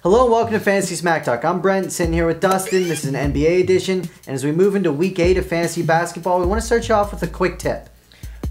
Hello and welcome to Fantasy Smack Talk. I'm Brent, sitting here with Dustin. This is an NBA edition, and as we move into Week 8 of fantasy basketball, we want to start you off with a quick tip.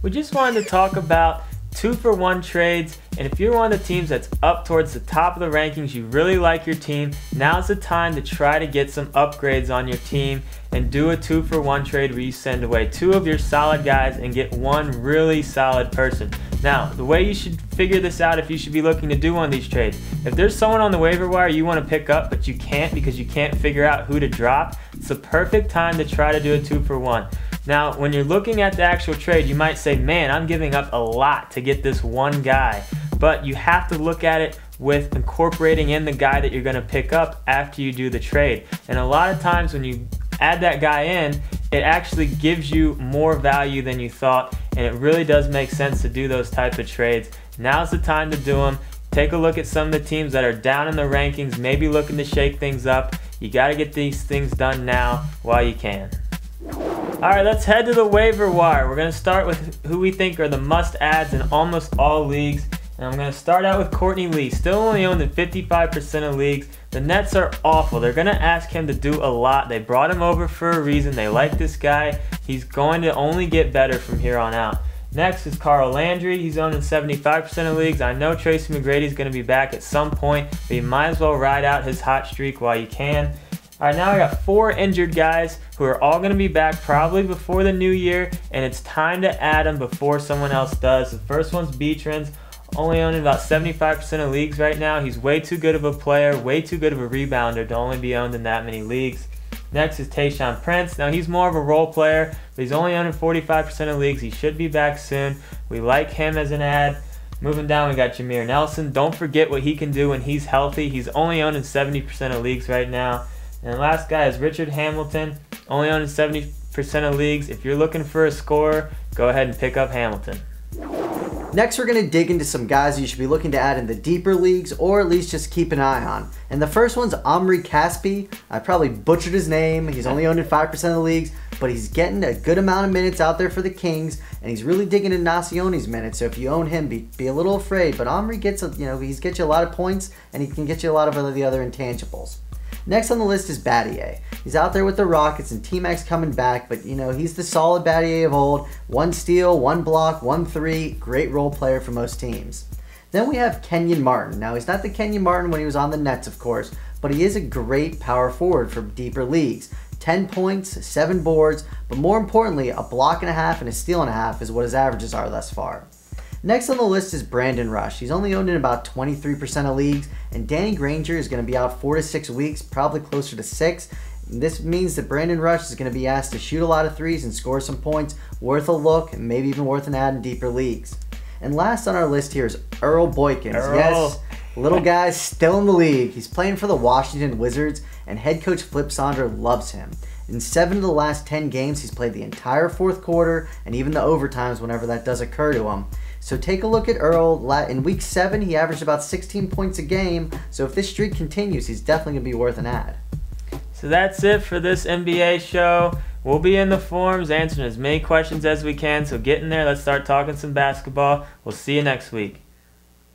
We just wanted to talk about 2-for-1 trades, and if you're one of the teams that's up towards the top of the rankings, you really like your team, now's the time to try to get some upgrades on your team and do a 2-for-1 trade where you send away 2 of your solid guys and get 1 really solid person. Now, the way you should figure this out if you should be looking to do one of these trades, if there's someone on the waiver wire you want to pick up but you can't because you can't figure out who to drop, it's the perfect time to try to do a 2-for-1. Now, when you're looking at the actual trade, you might say, man, I'm giving up a lot to get this one guy. But you have to look at it with incorporating in the guy that you're going to pick up after you do the trade. And a lot of times when you add that guy in, it actually gives you more value than you thought. And it really does make sense to do those type of trades. Now's the time to do them. Take a look at some of the teams that are down in the rankings, maybe looking to shake things up. You got to get these things done now while you can. Alright, let's head to the waiver wire. We're going to start with who we think are the must-adds in almost all leagues. And I'm going to start out with Courtney Lee. Still only owned in 55% of leagues. The Nets are awful. They're going to ask him to do a lot. They brought him over for a reason. They like this guy. He's going to only get better from here on out. Next is Carl Landry. He's owned in 75% of leagues. I know Tracy McGrady's going to be back at some point, but you might as well ride out his hot streak while you can. Alright, now I got 4 injured guys who are all going to be back probably before the new year, and it's time to add them before someone else does. The first one's Beatrins, only owning about 75% of leagues right now. He's way too good of a player, way too good of a rebounder to only be owned in that many leagues. Next is Tayshaun Prince. Now he's more of a role player, but he's only owned in 45% of leagues. He should be back soon. We like him as an ad. Moving down, we got Jameer Nelson. Don't forget what he can do when he's healthy. He's only owned in 70% of leagues right now. And the last guy is Richard Hamilton, only owned in 70% of leagues. If you're looking for a scorer, go ahead and pick up Hamilton. Next, we're going to dig into some guys you should be looking to add in the deeper leagues, or at least just keep an eye on. And the first one's Omri Caspi. I probably butchered his name. He's only owned in 5% of the leagues, but he's getting a good amount of minutes out there for the Kings, and he's really digging in Nacione's minutes. So if you own him, be a little afraid. But Omri gets, he's get you a lot of points, and he can get you a lot of the other intangibles. Next on the list is Battier. He's out there with the Rockets and T-Mac's coming back, but he's the solid Battier of old. 1 steal, 1 block, 1 3, great role player for most teams. Then we have Kenyon Martin. Now he's not the Kenyon Martin when he was on the Nets, of course, but he is a great power forward for deeper leagues. 10 points, 7 boards, but more importantly, a block and a half and a steal and a half is what his averages are thus far. Next on the list is Brandon Rush. He's only owned in about 23% of leagues, and Danny Granger is going to be out 4 to 6 weeks, probably closer to 6. And this means that Brandon Rush is going to be asked to shoot a lot of threes and score some points, worth a look, and maybe even worth an ad in deeper leagues. And last on our list here is Earl Boykins. Yes, little guy still in the league. He's playing for the Washington Wizards, and head coach Flip Saunders loves him. In 7 of the last 10 games, he's played the entire fourth quarter and even the overtimes whenever that does occur to him. So take a look at Earl. In week 7, he averaged about 16 points a game. So if this streak continues, he's definitely going to be worth an ad. So that's it for this NBA show. We'll be in the forums answering as many questions as we can. So get in there. Let's start talking some basketball. We'll see you next week.